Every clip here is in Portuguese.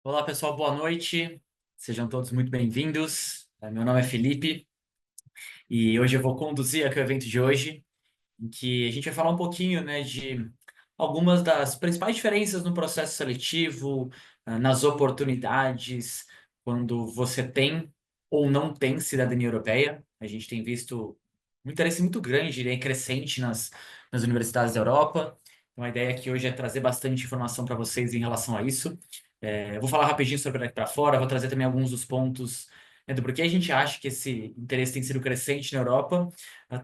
Olá, pessoal, boa noite. Sejam todos muito bem-vindos. Meu nome é Felipe e hoje eu vou conduzir aqui o evento de hoje, em que a gente vai falar um pouquinho, né, de algumas das principais diferenças no processo seletivo, nas oportunidades, quando você tem ou não tem cidadania europeia. A gente tem visto um interesse muito grande, né, e crescente nas universidades da Europa. Então, a ideia aqui hoje é trazer bastante informação para vocês em relação a isso. Eu vou falar rapidinho sobre daqui para fora, vou trazer também alguns dos pontos, né, do porquê a gente acha que esse interesse tem sido crescente na Europa,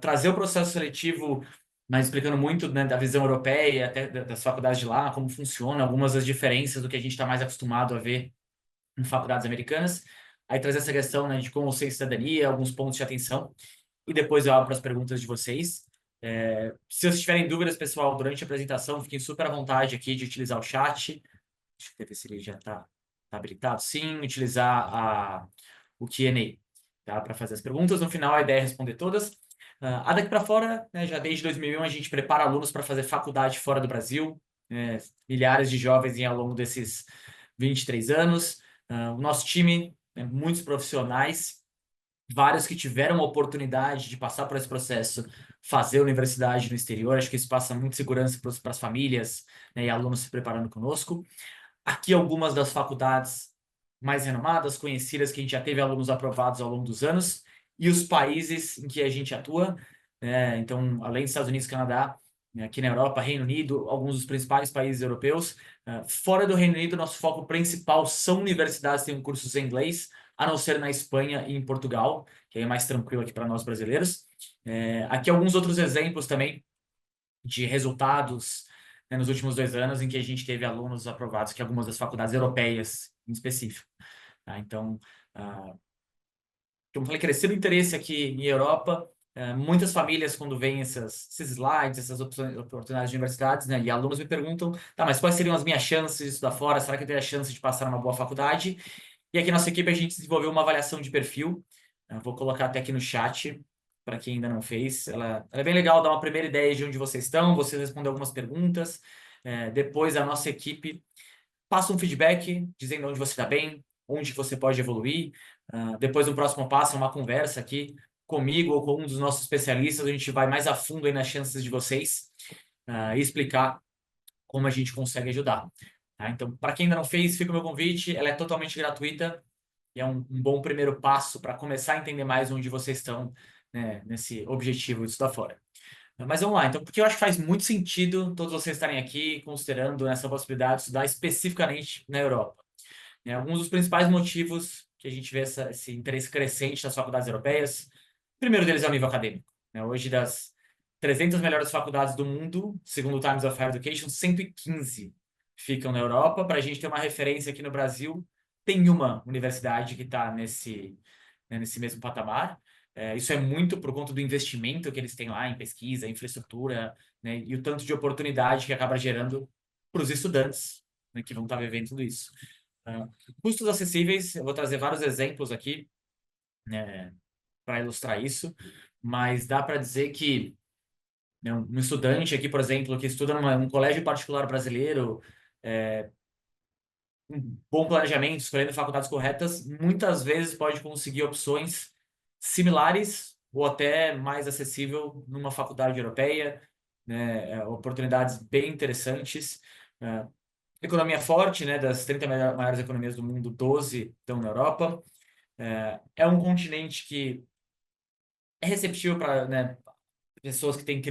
trazer o processo seletivo, mas explicando muito, né, da visão europeia, até das faculdades de lá, como funciona, algumas das diferenças do que a gente está mais acostumado a ver em faculdades americanas. Aí trazer essa questão, né, de como ser cidadania, alguns pontos de atenção, e depois eu abro para as perguntas de vocês. Se vocês tiverem dúvidas, pessoal, durante a apresentação, fiquem super à vontade aqui de utilizar o chat. Deixa eu ver se ele já está habilitado. Sim, utilizar o Q&A, tá? Para fazer as perguntas. No final, a ideia é responder todas. Daqui para fora, né, já desde 2001, a gente prepara alunos para fazer faculdade fora do Brasil. Milhares de jovens ao longo desses 23 anos. O nosso time, né, muitos profissionais, vários que tiveram a oportunidade de passar por esse processo, fazer universidade no exterior. Acho que isso passa muito segurança para as famílias, né, e alunos se preparando conosco. Aqui algumas das faculdades mais renomadas, conhecidas, que a gente já teve alunos aprovados ao longo dos anos, e os países em que a gente atua, né? Então, além dos Estados Unidos e Canadá, né, aqui na Europa, Reino Unido, alguns dos principais países europeus. Fora do Reino Unido, nosso foco principal são universidades que têm cursos em inglês, a não ser na Espanha e em Portugal, que é mais tranquilo aqui para nós brasileiros. Aqui alguns outros exemplos também de resultados, né, nos últimos 2 anos, em que a gente teve alunos aprovados que algumas das faculdades europeias em específico. Tá? Então, ah, como eu falei, cresceu o interesse aqui em Europa. Muitas famílias, quando veem esses slides, essas oportunidades de universidades, né, e alunos me perguntam, tá, mas quais seriam as minhas chances de estudar fora? Será que eu teria a chance de passar numa boa faculdade? E aqui na nossa equipe a gente desenvolveu uma avaliação de perfil. Vou colocar até aqui no chat, para quem ainda não fez. Ela é bem legal, dar uma primeira ideia de onde vocês estão, vocês responder algumas perguntas. Depois a nossa equipe passa um feedback dizendo onde você está bem, onde você pode evoluir. Depois o próximo passo é uma conversa aqui comigo ou com um dos nossos especialistas. A gente vai mais a fundo aí nas chances de vocês, e explicar como a gente consegue ajudar. Tá? Então, para quem ainda não fez, fica o meu convite. Ela é totalmente gratuita e é um bom primeiro passo para começar a entender mais onde vocês estão, né, nesse objetivo de estudar fora. Mas vamos lá, então, porque eu acho que faz muito sentido todos vocês estarem aqui considerando essa possibilidade de estudar especificamente na Europa. Alguns dos principais motivos que a gente vê esse interesse crescente nas faculdades europeias, o primeiro deles é o nível acadêmico. Hoje, das 300 melhores faculdades do mundo, segundo o Times of Higher Education, 115 ficam na Europa. Para a gente ter uma referência aqui no Brasil, tem uma universidade que está nesse mesmo patamar. Isso é muito por conta do investimento que eles têm lá em pesquisa, infraestrutura, né, e o tanto de oportunidade que acaba gerando para os estudantes, né, que vão estar vivendo tudo isso. Uh, Custos acessíveis, eu vou trazer vários exemplos aqui, né, para ilustrar isso, mas dá para dizer que, né, um estudante aqui, por exemplo, que estuda num colégio particular brasileiro, um bom planejamento, escolhendo faculdades corretas, muitas vezes pode conseguir opções similares ou até mais acessível numa faculdade europeia, né, oportunidades bem interessantes. É, Economia forte, né, das 30 maiores economias do mundo, 12 estão na Europa. É um continente que é receptivo para, né, pessoas que têm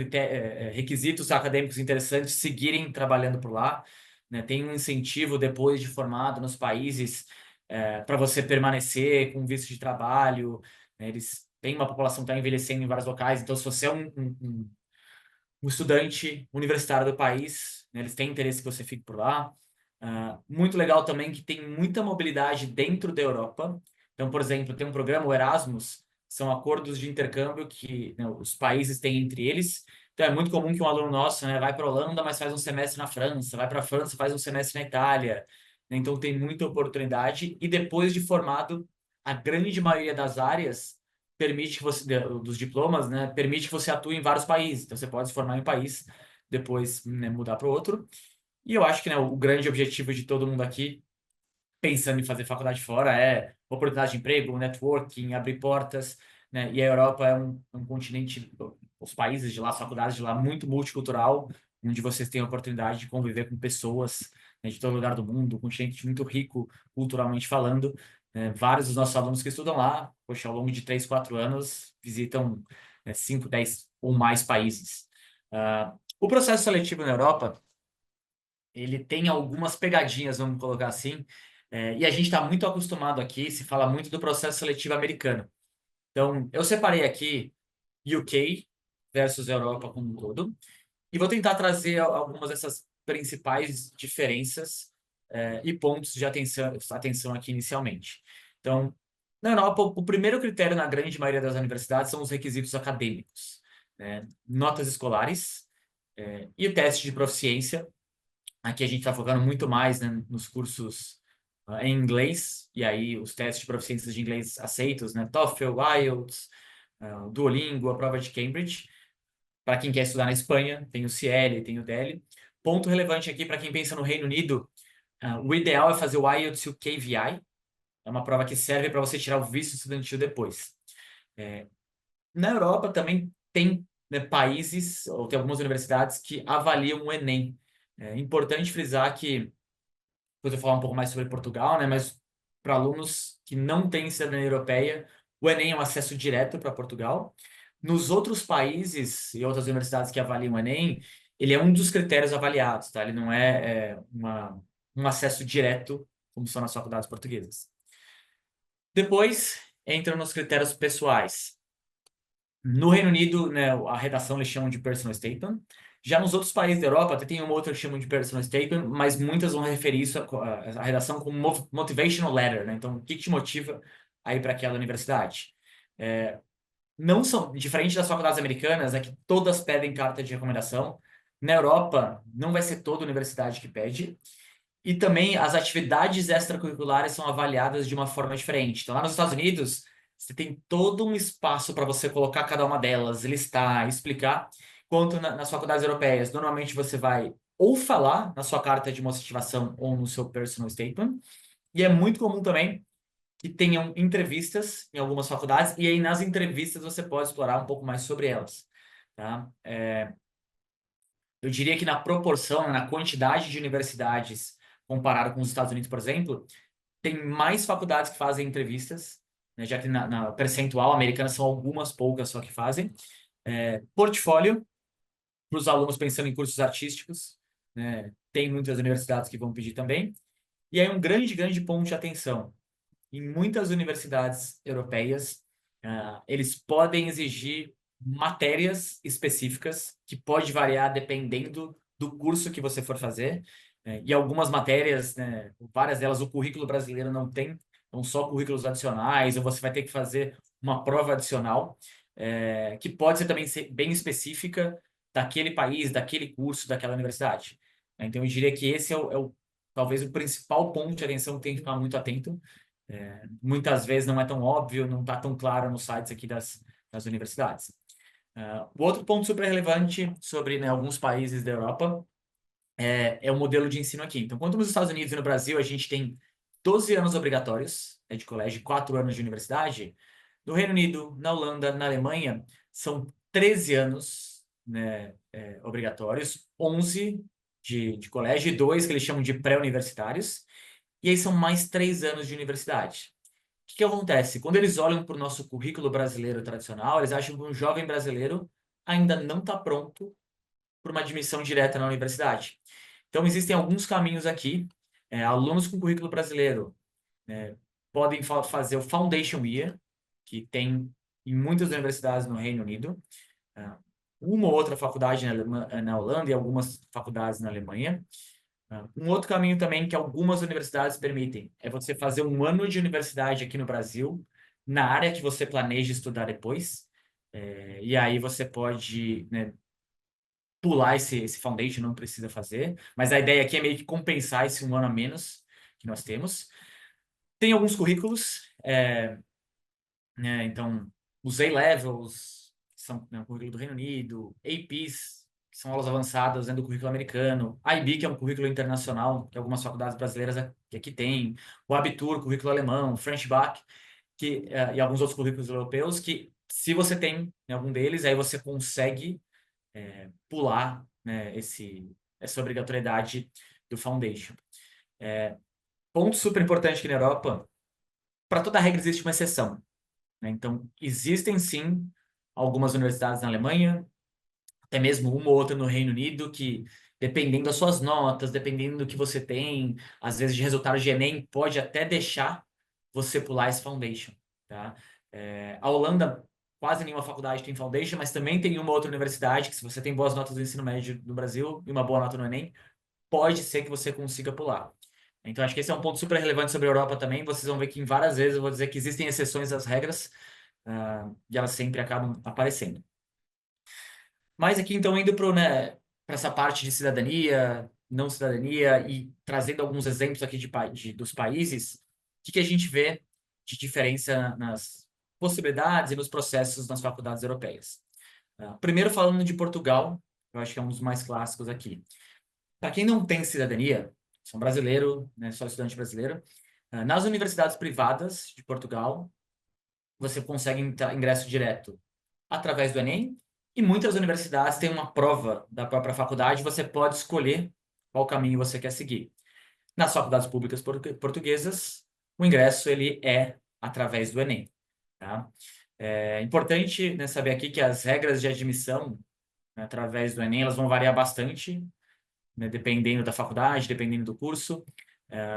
requisitos acadêmicos interessantes seguirem trabalhando por lá, né? Tem um incentivo depois de formado nos países, para você permanecer com visto de trabalho, né? Eles têm uma população que está envelhecendo em vários locais, então se você é um estudante universitário do país, né, eles têm interesse que você fique por lá. Muito legal também que tem muita mobilidade dentro da Europa. Então, por exemplo, tem um programa, o Erasmus, são acordos de intercâmbio que, né, os países têm entre eles. Então, é muito comum que um aluno nosso, né, vai para a Holanda, mas faz um semestre na França, vai para a França, faz um semestre na Itália. Então, tem muita oportunidade. E depois de formado, a grande maioria das áreas permite que você, dos diplomas, né, permite que você atue em vários países. Então, você pode se formar em um país, depois, né, mudar para o outro. E eu acho que, né, o grande objetivo de todo mundo aqui pensando em fazer faculdade fora, é oportunidade de emprego, networking, abrir portas, né? E a Europa é um continente, os países de lá, as faculdades de lá, muito multicultural, onde vocês têm a oportunidade de conviver com pessoas, né, de todo lugar do mundo, um continente muito rico culturalmente falando. Vários dos nossos alunos que estudam lá, poxa, ao longo de 3, 4 anos, visitam 5, 10 ou mais países. O processo seletivo na Europa, ele tem algumas pegadinhas, vamos colocar assim, e a gente está muito acostumado aqui, se fala muito do processo seletivo americano. Então, eu separei aqui UK versus Europa como um todo, e vou tentar trazer algumas dessas principais diferenças e pontos de atenção aqui inicialmente. Então, na Europa, o primeiro critério na grande maioria das universidades são os requisitos acadêmicos, né? Notas escolares e o teste de proficiência. Aqui a gente está focando muito mais, né, nos cursos em inglês, e aí os testes de proficiência de inglês aceitos, né? TOEFL, IELTS, Duolingo, a prova de Cambridge. Para quem quer estudar na Espanha, tem o CL, tem o DEL. Ponto relevante aqui para quem pensa no Reino Unido, o ideal é fazer o IELTS e o KVI. É uma prova que serve para você tirar o visto estudantil depois. Na Europa também tem, né, países, ou tem algumas universidades que avaliam o Enem. É importante frisar que, depois eu vou falar um pouco mais sobre Portugal, né, mas para alunos que não têm cidadania europeia, o Enem é um acesso direto para Portugal. Nos outros países e outras universidades que avaliam o Enem, ele é um dos critérios avaliados, tá? Ele não um acesso direto, como são nas faculdades portuguesas. Depois, entram nos critérios pessoais. No Reino Unido, né, a redação eles chamam de personal statement. Já nos outros países da Europa, até tem uma outra que chamam de personal statement, mas muitas vão referir isso a redação como motivational letter, né? Então, o que te motiva a ir para aquela universidade? Não são, diferente das faculdades americanas, é que todas pedem carta de recomendação. Na Europa, não vai ser toda universidade que pede. E também as atividades extracurriculares são avaliadas de uma forma diferente. Então, lá nos Estados Unidos, você tem todo um espaço para você colocar cada uma delas, listar, explicar. Enquanto nas faculdades europeias, normalmente você vai ou falar na sua carta de motivação ou no seu personal statement. E é muito comum também que tenham entrevistas em algumas faculdades, e aí nas entrevistas você pode explorar um pouco mais sobre elas. Tá? Eu diria que na proporção, na quantidade de universidades comparado com os Estados Unidos, por exemplo, tem mais faculdades que fazem entrevistas, né, já que na percentual americana são algumas poucas só que fazem. Portfólio, para os alunos pensando em cursos artísticos, né, tem muitas universidades que vão pedir também. E aí um grande, grande ponto de atenção. Em muitas universidades europeias, eles podem exigir matérias específicas, que pode variar dependendo do curso que você for fazer. E algumas matérias, né, várias delas, o currículo brasileiro não tem, são só currículos adicionais, ou você vai ter que fazer uma prova adicional, que pode ser também bem específica daquele país, daquele curso, daquela universidade. Então, eu diria que esse talvez o principal ponto de atenção que tem que ficar muito atento. Muitas vezes não é tão óbvio, não está tão claro nos sites aqui das universidades. O outro ponto super relevante sobre, né, alguns países da Europa é o modelo de ensino aqui. Então, quanto nos Estados Unidos e no Brasil, a gente tem 12 anos obrigatórios, né, de colégio, 4 anos de universidade. No Reino Unido, na Holanda, na Alemanha, são 13 anos, né, obrigatórios, 11 de colégio e 2 que eles chamam de pré-universitários. E aí são mais 3 anos de universidade. O que que acontece? Quando eles olham para o nosso currículo brasileiro tradicional, eles acham que um jovem brasileiro ainda não está pronto para uma admissão direta na universidade. Então, existem alguns caminhos aqui. Alunos com currículo brasileiro podem fazer o Foundation Year, que tem em muitas universidades no Reino Unido, é, uma ou outra faculdade na Holanda e algumas faculdades na Alemanha. Um outro caminho também que algumas universidades permitem é você fazer um ano de universidade aqui no Brasil, na área que você planeja estudar depois. E aí você pode, né, pular esse foundation, não precisa fazer. Mas a ideia aqui é meio que compensar esse um ano a menos que nós temos. Tem alguns currículos, né, então os A-Levels, que são, né, o currículo do Reino Unido, APs, que são aulas avançadas dentro do currículo americano, IB, que é um currículo internacional, que algumas faculdades brasileiras aqui têm, o Abitur, currículo alemão, French Bac, e alguns outros currículos europeus, que se você tem em algum deles, aí você consegue pular, né, essa obrigatoriedade do Foundation. Ponto super importante aqui na Europa, para toda regra existe uma exceção, né? Então, existem sim algumas universidades na Alemanha, até mesmo uma ou outra no Reino Unido, que dependendo das suas notas, dependendo do que você tem, às vezes de resultado de Enem, pode até deixar você pular esse Foundation, tá? A Holanda, quase nenhuma faculdade tem Foundation, mas também tem uma outra universidade que, se você tem boas notas do ensino médio no Brasil e uma boa nota no Enem, pode ser que você consiga pular. Então, acho que esse é um ponto super relevante sobre a Europa também. Vocês vão ver que em várias vezes eu vou dizer que existem exceções às regras, e elas sempre acabam aparecendo. Mas aqui, então, indo para, né, para essa parte de cidadania, não cidadania, e trazendo alguns exemplos aqui dos países, o que a gente vê de diferença nas possibilidades e nos processos nas faculdades europeias. Primeiro, falando de Portugal, eu acho que é um dos mais clássicos aqui. Para quem não tem cidadania, são brasileiro, né, só estudante brasileiro, nas universidades privadas de Portugal, você consegue ingresso direto através do Enem, e muitas universidades têm uma prova da própria faculdade, você pode escolher qual caminho você quer seguir. Nas faculdades públicas portuguesas, o ingresso ele é através do Enem. Tá? É importante, né, saber aqui que as regras de admissão, né, através do Enem, elas vão variar bastante, né, dependendo da faculdade, dependendo do curso.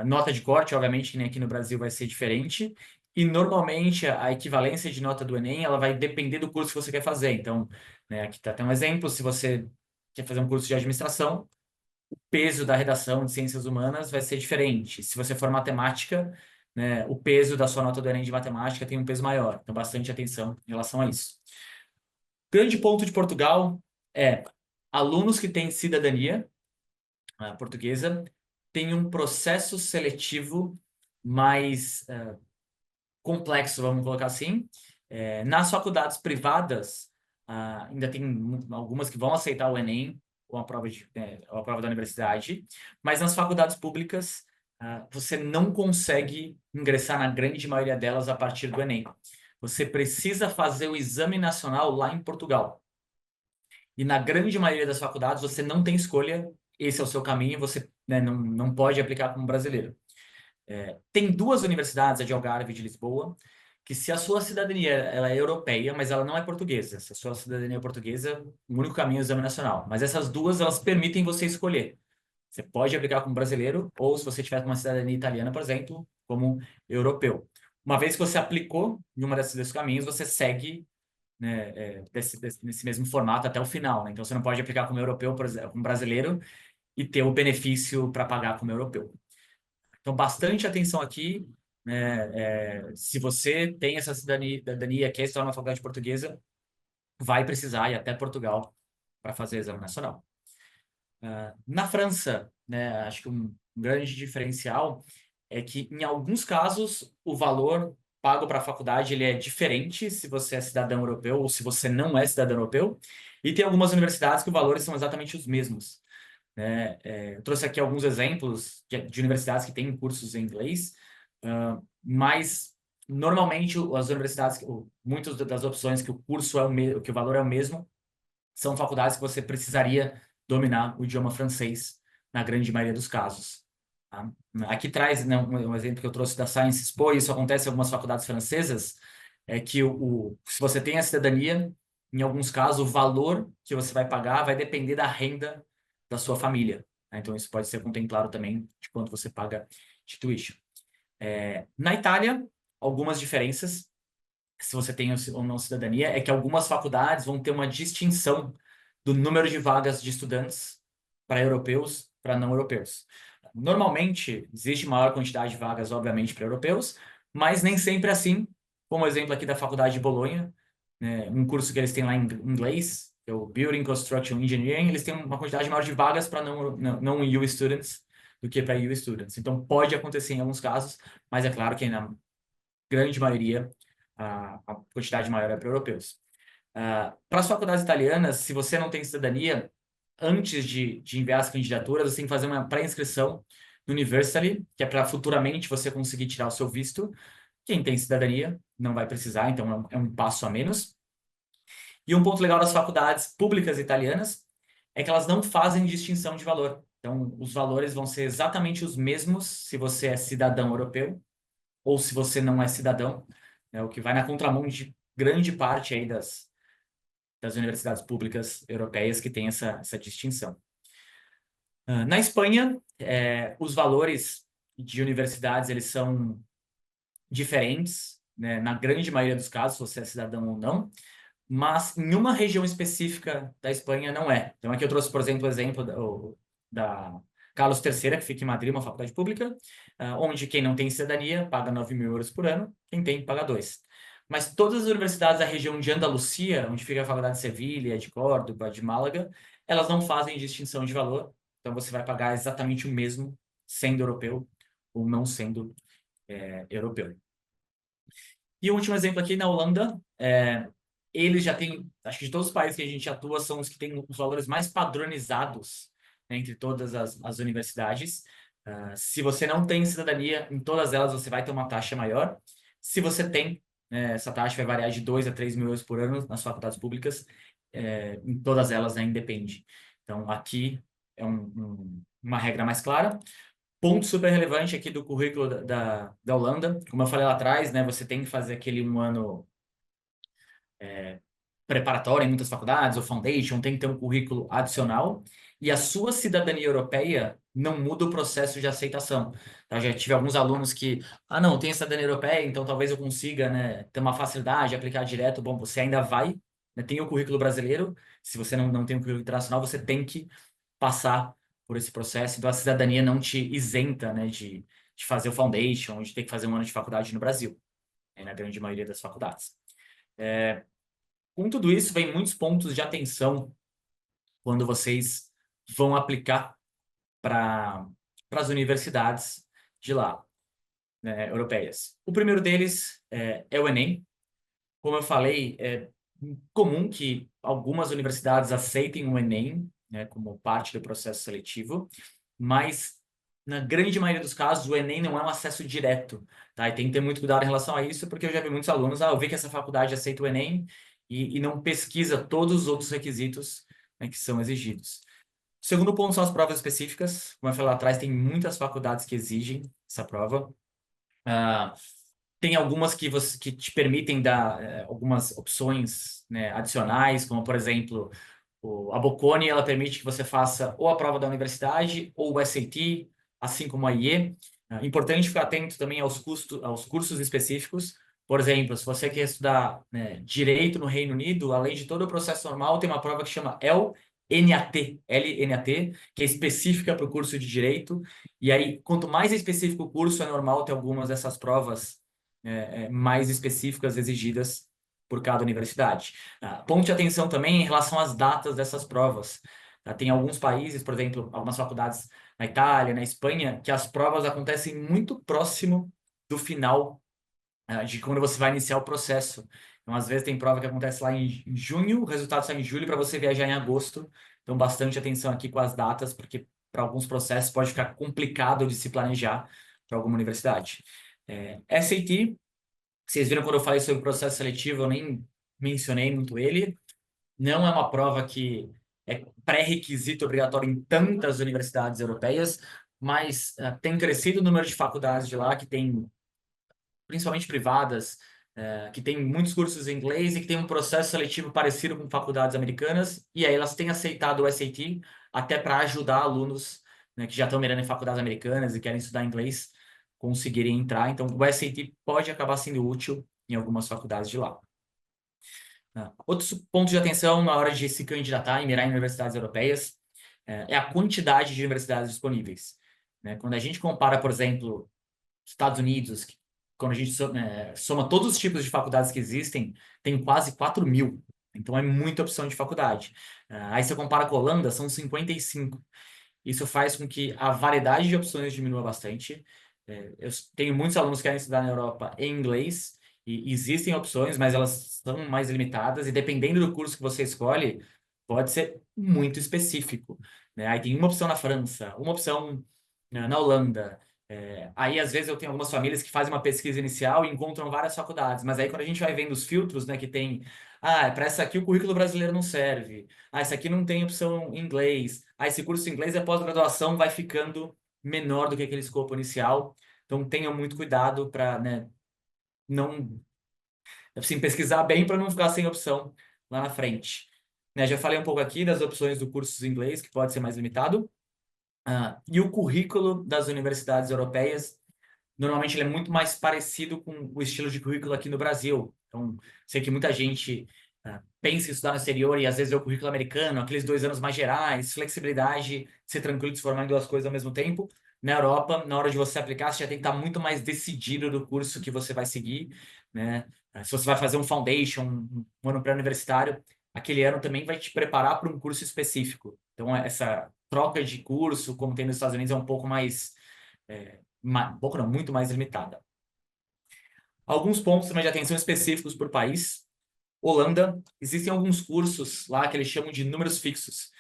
Nota de corte, obviamente, que nem aqui no Brasil vai ser diferente. E normalmente a equivalência de nota do Enem, ela vai depender do curso que você quer fazer. Então, né, aqui está até um exemplo, se você quer fazer um curso de administração, o peso da redação de ciências humanas vai ser diferente. Se você for matemática, né, o peso da sua nota do Enem de matemática tem um peso maior. Então, bastante atenção em relação a isso. Grande ponto de Portugal é alunos que têm cidadania portuguesa tem um processo seletivo mais complexo, vamos colocar assim. Nas faculdades privadas, ainda tem algumas que vão aceitar o Enem ou a prova da universidade, mas nas faculdades públicas, você não consegue ingressar na grande maioria delas a partir do Enem. Você precisa fazer o exame nacional lá em Portugal. E na grande maioria das faculdades, você não tem escolha, esse é o seu caminho, você, né, não pode aplicar como brasileiro. Tem duas universidades, a de Algarve e de Lisboa, que se a sua cidadania ela é europeia, mas ela não é portuguesa. Se a sua cidadania é portuguesa, o único caminho é o exame nacional. Mas essas duas, elas permitem você escolher. Você pode aplicar como brasileiro, ou se você tiver uma cidadania italiana, por exemplo, como europeu. Uma vez que você aplicou em uma desses dois caminhos, você segue, né, nesse mesmo formato até o final, né? Então você não pode aplicar como europeu, por exemplo, como brasileiro e ter o benefício para pagar como europeu. Então, bastante atenção aqui, né? Se você tem essa cidadania, quer estudar na faculdade portuguesa, vai precisar ir até Portugal para fazer exame nacional. Na França, né, acho que um grande diferencial é que, em alguns casos, o valor pago para a faculdade ele é diferente se você é cidadão europeu ou se você não é cidadão europeu. E tem algumas universidades que os valores são exatamente os mesmos, né? Eu trouxe aqui alguns exemplos de universidades que têm cursos em inglês, mas normalmente as universidades, muitas das opções que o curso é que o valor é o mesmo, são faculdades que você precisaria dominar o idioma francês na grande maioria dos casos. Tá? Aqui traz, né, um exemplo que eu trouxe da Sciences Po, e isso acontece em algumas faculdades francesas, é que se você tem a cidadania, em alguns casos, o valor que você vai pagar vai depender da renda da sua família. Né? Então, isso pode ser contemplado também de quanto você paga de tuition. Na Itália, algumas diferenças, se você tem ou não cidadania, é que algumas faculdades vão ter uma distinção do número de vagas de estudantes para europeus, para não europeus. Normalmente, existe maior quantidade de vagas, obviamente, para europeus, mas nem sempre é assim. Como exemplo aqui da Faculdade de Bolonha, né, um curso que eles têm lá em inglês, que é o Building Construction Engineering, eles têm uma quantidade maior de vagas para não EU students do que para EU students. Então, pode acontecer em alguns casos, mas é claro que na grande maioria a quantidade maior é para europeus. Para as faculdades italianas, se você não tem cidadania, antes de enviar as candidaturas, você tem que fazer uma pré-inscrição no Universally, que é para futuramente você conseguir tirar o seu visto. Quem tem cidadania não vai precisar, então é um passo a menos. E um ponto legal das faculdades públicas italianas é que elas não fazem distinção de valor. Então, os valores vão ser exatamente os mesmos se você é cidadão europeu ou se você não é cidadão, né, o que vai na contramão de grande parte aí das universidades públicas europeias que tem essa distinção. Na Espanha, os valores de universidades eles são diferentes, né, na grande maioria dos casos, se você é cidadão ou não, mas em uma região específica da Espanha não é. Então aqui eu trouxe, por exemplo, o exemplo da Carlos III, que fica em Madrid, uma faculdade pública, onde quem não tem cidadania paga 9.000 euros por ano, quem tem paga 2. Mas todas as universidades da região de Andalucia, onde fica a faculdade de Sevilha, de Córdoba, de Málaga, elas não fazem distinção de valor, então você vai pagar exatamente o mesmo, sendo europeu ou não sendo europeu. E o último exemplo aqui na Holanda, eles já têm, acho que de todos os países que a gente atua, são os que têm os valores mais padronizados, né, entre todas as universidades. Se você não tem cidadania, em todas elas você vai ter uma taxa maior. Se você tem, essa taxa vai variar de 2 a 3 mil euros por ano nas faculdades públicas. Em todas elas, né, independe. Então, aqui é uma regra mais clara. Ponto super relevante aqui do currículo da Holanda, como eu falei lá atrás, né, você tem que fazer aquele 1 ano preparatório em muitas faculdades, ou foundation, tem que ter um currículo adicional, e a sua cidadania europeia não muda o processo de aceitação. Tá? Já tive alguns alunos que, não, eu tenho cidadania europeia, então talvez eu consiga, né, ter uma facilidade, aplicar direto. Bom, você ainda vai, né, tem o currículo brasileiro, se você não tem o currículo internacional, você tem que passar por esse processo, então a cidadania não te isenta, né, de fazer o foundation, de ter que fazer 1 ano de faculdade no Brasil, né, na grande maioria das faculdades. Com tudo isso, vem muitos pontos de atenção quando vocês vão aplicar para as universidades de lá, né, europeias. O primeiro deles é o Enem. Como eu falei, é comum que algumas universidades aceitem o Enem, né, como parte do processo seletivo, mas na grande maioria dos casos o Enem não é um acesso direto, tá? E tem que ter muito cuidado em relação a isso, porque eu já vi muitos alunos, eu vi que essa faculdade aceita o Enem e não pesquisa todos os outros requisitos, né, que são exigidos. O segundo ponto são as provas específicas. Como eu falei lá atrás, tem muitas faculdades que exigem essa prova. Ah, tem algumas que te permitem dar algumas opções, né, adicionais, como, por exemplo, a Bocconi, ela permite que você faça ou a prova da universidade ou o SAT, assim como a IE. Importante ficar atento também aos cursos específicos. Por exemplo, se você quer estudar, né, direito no Reino Unido, além de todo o processo normal, tem uma prova que chama LNAT, que é específica para o curso de direito. E aí, quanto mais específico o curso, é normal ter algumas dessas provas mais específicas exigidas por cada universidade. Ponto de atenção também em relação às datas dessas provas. Tem alguns países, por exemplo, algumas faculdades na Itália, na Espanha, que as provas acontecem muito próximo do final de quando você vai iniciar o processo. Então, às vezes tem prova que acontece lá em junho, o resultado sai em julho para você viajar em agosto. Então, bastante atenção aqui com as datas, porque para alguns processos pode ficar complicado de se planejar para alguma universidade. SAT, vocês viram quando eu falei sobre o processo seletivo, eu nem mencionei muito ele. Não é uma prova que é pré-requisito obrigatório em tantas universidades europeias, mas tem crescido o número de faculdades de lá que tem, principalmente privadas, que tem muitos cursos em inglês e que tem um processo seletivo parecido com faculdades americanas, e aí elas têm aceitado o SAT até para ajudar alunos, né, que já estão mirando em faculdades americanas e querem estudar inglês conseguirem entrar. Então, o SAT pode acabar sendo útil em algumas faculdades de lá. Outros pontos de atenção na hora de se candidatar e mirar em universidades europeias é a quantidade de universidades disponíveis, né? Quando a gente compara, por exemplo, Estados Unidos, quando a gente soma todos os tipos de faculdades que existem, tem quase 4.000. Então, é muita opção de faculdade. Aí você compara com a Holanda, são 55. Isso faz com que a variedade de opções diminua bastante. Eu tenho muitos alunos que querem estudar na Europa em inglês, e existem opções, mas elas são mais limitadas, e dependendo do curso que você escolhe, pode ser muito específico, né? Aí tem uma opção na França, uma opção na Holanda. Aí, às vezes, eu tenho algumas famílias que fazem uma pesquisa inicial e encontram várias faculdades, mas aí quando a gente vai vendo os filtros, né, que tem, para essa aqui o currículo brasileiro não serve, essa aqui não tem opção em inglês, esse curso em inglês é pós-graduação, vai ficando menor do que aquele escopo inicial, então tenham muito cuidado para, né, não, assim, pesquisar bem para não ficar sem opção lá na frente. Né, já falei um pouco aqui das opções do curso em inglês, que pode ser mais limitado, e o currículo das universidades europeias, normalmente ele é muito mais parecido com o estilo de currículo aqui no Brasil. Então, sei que muita gente pensa em estudar no exterior e às vezes é o currículo americano, aqueles 2 anos mais gerais, flexibilidade, ser tranquilo de se formar em duas coisas ao mesmo tempo. Na Europa, na hora de você aplicar, você já tem que estar muito mais decidido do curso que você vai seguir, né? Se você vai fazer um foundation, um ano pré-universitário, aquele ano também vai te preparar para um curso específico. Então, essa troca de curso, como tem nos Estados Unidos, é um pouco mais um pouco não, muito mais limitada. Alguns pontos também de atenção específicos por país. Holanda, existem alguns cursos lá que eles chamam de números fixos.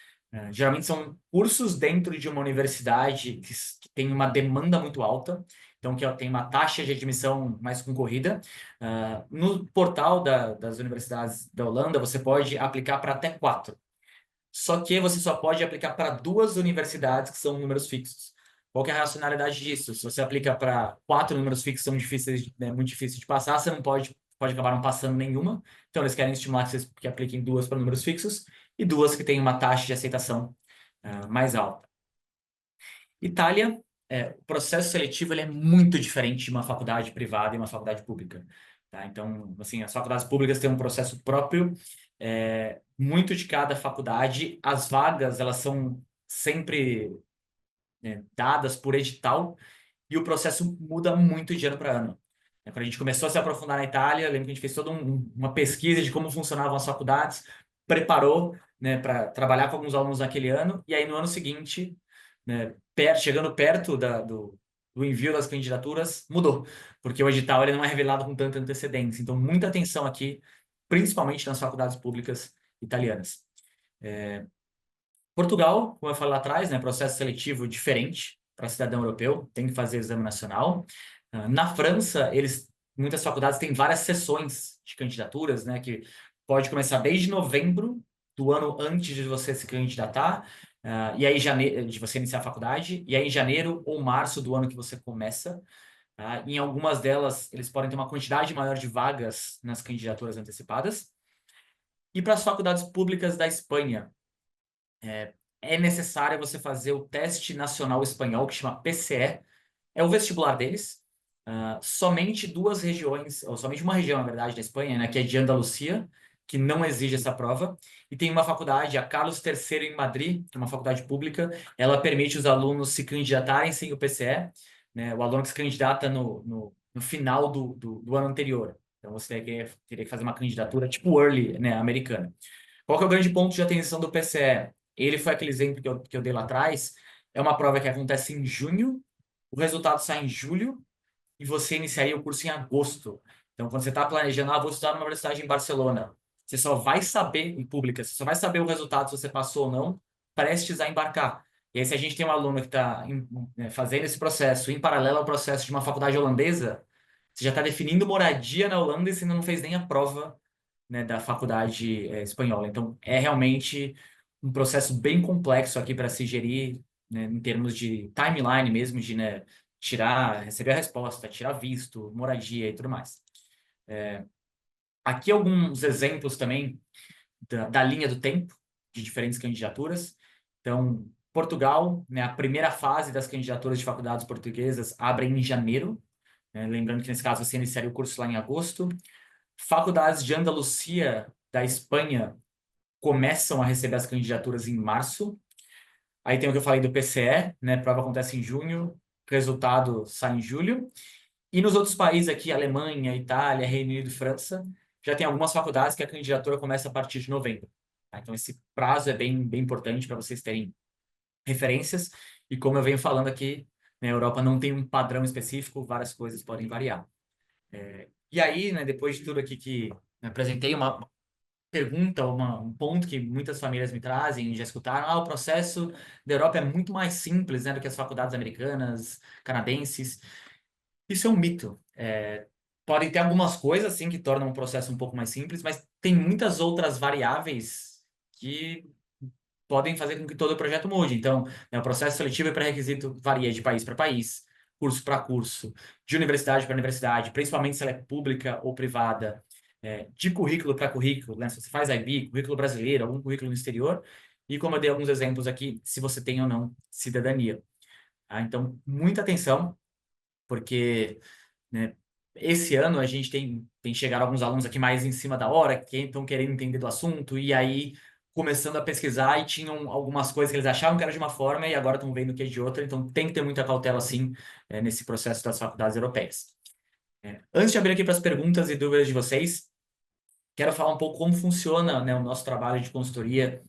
Geralmente são cursos dentro de uma universidade que tem uma demanda muito alta, então que tem uma taxa de admissão mais concorrida. No portal das universidades da Holanda, você pode aplicar para até 4. Só que você só pode aplicar para 2 universidades que são números fixos. Qual que é a racionalidade disso? Se você aplica para 4 números fixos que são difíceis, né, muito difíceis de passar, você não pode acabar não passando nenhuma. Então, eles querem estimular que apliquem 2 para números fixos e 2 que têm uma taxa de aceitação mais alta. Itália, o processo seletivo ele é muito diferente de uma faculdade privada e uma faculdade pública. Tá? Então, assim, as faculdades públicas têm um processo próprio, muito de cada faculdade. As vagas, elas são sempre, né, dadas por edital e o processo muda muito de ano para ano. Quando a gente começou a se aprofundar na Itália, eu lembro que a gente fez toda uma pesquisa de como funcionavam as faculdades, preparou, né, para trabalhar com alguns alunos naquele ano, e aí no ano seguinte, né, chegando perto do envio das candidaturas, mudou, porque o edital ele não é revelado com tanta antecedência. Então, muita atenção aqui, principalmente nas faculdades públicas italianas. Portugal, como eu falei lá atrás, né, processo seletivo diferente para cidadão europeu, tem que fazer exame nacional. Na França, muitas faculdades têm várias sessões de candidaturas, né, que pode começar desde novembro do ano antes de você se candidatar, e aí de você iniciar a faculdade, e aí em janeiro ou março do ano que você começa. Tá? Em algumas delas, eles podem ter uma quantidade maior de vagas nas candidaturas antecipadas. E para as faculdades públicas da Espanha, é necessário você fazer o teste nacional espanhol, que chama PCE, é o vestibular deles. Somente 2 regiões, ou somente uma região, na verdade, da Espanha, né, que é de Andalucia, que não exige essa prova. E tem uma faculdade, a Carlos III em Madrid, que é uma faculdade pública, ela permite os alunos se candidatarem sem o PCE, né, o aluno que se candidata no final do ano anterior. Então, você teria que fazer uma candidatura tipo early, né, americana. Qual que é o grande ponto de atenção do PCE? Ele foi aquele exemplo que eu dei lá atrás. É uma prova que acontece em junho, o resultado sai em julho e você iniciaria o curso em agosto. Então, quando você está planejando, vou estudar numa universidade em Barcelona, você só vai saber, em pública, você só vai saber o resultado se você passou ou não, prestes a embarcar. E aí, se a gente tem um aluno que está fazendo esse processo em paralelo ao processo de uma faculdade holandesa, você já está definindo moradia na Holanda e você ainda não fez nem a prova, né, da faculdade espanhola. Então, é realmente um processo bem complexo aqui para se gerir, né, em termos de timeline mesmo, de, né, receber a resposta, tirar visto, moradia e tudo mais. Aqui alguns exemplos também da linha do tempo de diferentes candidaturas. Então, Portugal, né, a primeira fase das candidaturas de faculdades portuguesas abre em janeiro, né, lembrando que nesse caso você iniciaria o curso lá em agosto. Faculdades de Andalucia, da Espanha, começam a receber as candidaturas em março. Aí tem o que eu falei do PCE, né? A prova acontece em junho, resultado sai em julho. E nos outros países aqui, Alemanha, Itália, Reino Unido e França, já tem algumas faculdades que a candidatura começa a partir de novembro. Tá? Então esse prazo é bem, bem importante para vocês terem referências. E como eu venho falando aqui, na Europa não tem um padrão específico, várias coisas podem variar. E aí, né, depois de tudo aqui que eu apresentei, pergunta, um ponto que muitas famílias me trazem, já escutaram, o processo da Europa é muito mais simples, né, do que as faculdades americanas, canadenses. Isso é um mito. Podem ter algumas coisas, assim, que tornam o processo um pouco mais simples, mas tem muitas outras variáveis que podem fazer com que todo o projeto mude. Então, né, o processo seletivo e pré-requisito varia de país para país, curso para curso, de universidade para universidade, principalmente se ela é pública ou privada, de currículo para currículo, né? Se você faz IB, currículo brasileiro, algum currículo no exterior, e como eu dei alguns exemplos aqui, se você tem ou não cidadania. Tá? Então, muita atenção, porque, né, esse ano a gente tem chegado alguns alunos aqui mais em cima da hora, que estão querendo entender do assunto, e aí começando a pesquisar e tinham algumas coisas que eles achavam que era de uma forma e agora estão vendo que é de outra, então tem que ter muita cautela, sim, nesse processo das faculdades europeias. Antes de abrir aqui para as perguntas e dúvidas de vocês, quero falar um pouco como funciona, né, o nosso trabalho de consultoria,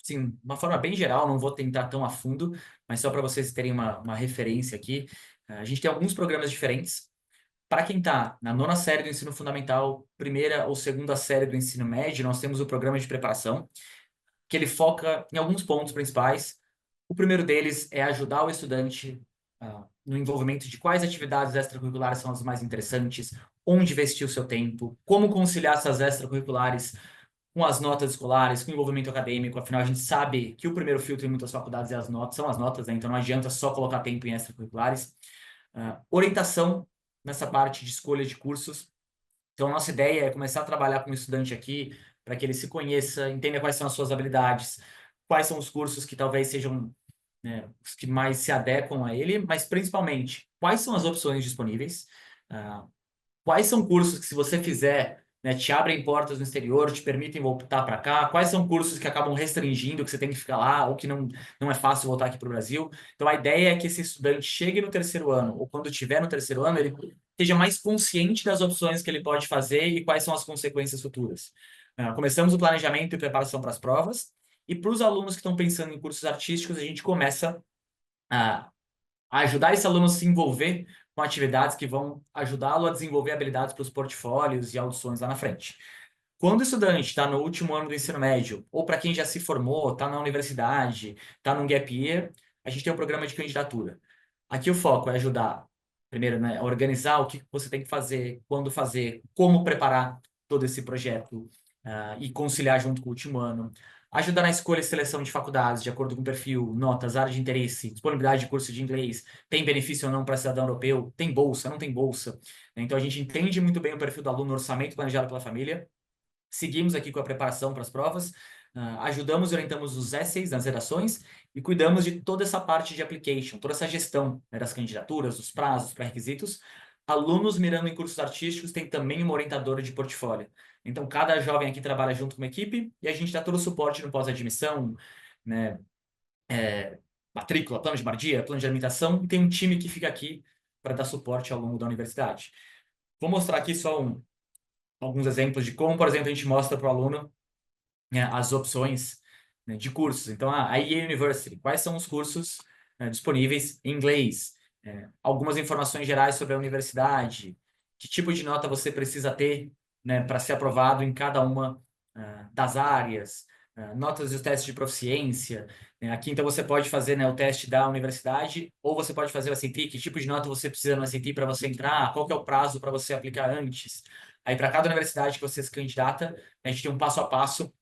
sim, de uma forma bem geral, não vou tentar tão a fundo, mas só para vocês terem uma referência aqui. A gente tem alguns programas diferentes. Para quem está na nona série do ensino fundamental, primeira ou segunda série do ensino médio, nós temos o programa de preparação, que ele foca em alguns pontos principais. O primeiro deles é ajudar o estudante no envolvimento de quais atividades extracurriculares são as mais interessantes, onde investir o seu tempo, como conciliar essas extracurriculares com as notas escolares, com o envolvimento acadêmico. Afinal, a gente sabe que o primeiro filtro em muitas faculdades são as notas, né? Então não adianta só colocar tempo em extracurriculares. Orientação nessa parte de escolha de cursos. Então, nossa ideia é começar a trabalhar com o estudante aqui para que ele se conheça, entenda quais são as suas habilidades, quais são os cursos que talvez sejam, né, os que mais se adequam a ele, mas principalmente, quais são as opções disponíveis, ah, quais são cursos que, se você fizer, né, te abrem portas no exterior, te permitem voltar para cá? Quais são cursos que acabam restringindo, que você tem que ficar lá, ou que não é fácil voltar aqui para o Brasil? Então, a ideia é que esse estudante chegue no terceiro ano, ou quando estiver no terceiro ano, ele esteja mais consciente das opções que ele pode fazer e quais são as consequências futuras. Começamos o planejamento e preparação para as provas, e para os alunos que estão pensando em cursos artísticos, a gente começa a ajudar esse aluno a se envolver com atividades que vão ajudá-lo a desenvolver habilidades para os portfólios e audições lá na frente. Quando o estudante está no último ano do ensino médio, ou para quem já se formou, está na universidade, está num gap year, a gente tem um programa de candidatura. Aqui o foco é ajudar, primeiro, né, a organizar o que você tem que fazer, quando fazer, como preparar todo esse projeto, e conciliar junto com o último ano. Ajudar na escolha e seleção de faculdades, de acordo com o perfil, notas, área de interesse, disponibilidade de curso de inglês, tem benefício ou não para cidadão europeu, tem bolsa, não tem bolsa. Então a gente entende muito bem o perfil do aluno, orçamento planejado pela família. Seguimos aqui com a preparação para as provas, ajudamos e orientamos os essays nas redações e cuidamos de toda essa parte de application, toda essa gestão, né, das candidaturas, dos prazos, pré-requisitos. Alunos mirando em cursos artísticos tem também uma orientadora de portfólio. Então, cada jovem aqui trabalha junto com uma equipe e a gente dá todo o suporte no pós-admissão, né, matrícula, plano de moradia, plano de alimentação, e tem um time que fica aqui para dar suporte ao longo da universidade. Vou mostrar aqui só alguns exemplos de como, por exemplo, a gente mostra para o aluno, né, as opções, né, de cursos. Então, a EA University, quais são os cursos, disponíveis em inglês? Algumas informações gerais sobre a universidade, que tipo de nota você precisa ter, né, para ser aprovado em cada uma, das áreas, notas dos testes de proficiência. Aqui, então, você pode fazer, né, o teste da universidade ou você pode fazer o SAT, que tipo de nota você precisa no SAT para você entrar, qual que é o prazo para você aplicar antes. Aí, para cada universidade que você se candidata, a gente tem um passo a passo,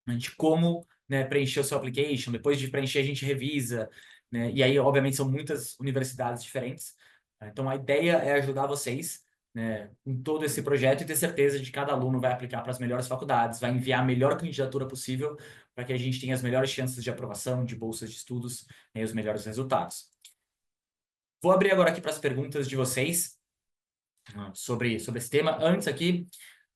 né, de como, né, preencher o seu application. Depois de preencher, a gente revisa, né? E aí, obviamente, são muitas universidades diferentes. Então, a ideia é ajudar vocês, né, em todo esse projeto e ter certeza de que cada aluno vai aplicar para as melhores faculdades, vai enviar a melhor candidatura possível para que a gente tenha as melhores chances de aprovação, de bolsas de estudos, né, e os melhores resultados. Vou abrir agora aqui para as perguntas de vocês, sobre esse tema. Antes aqui,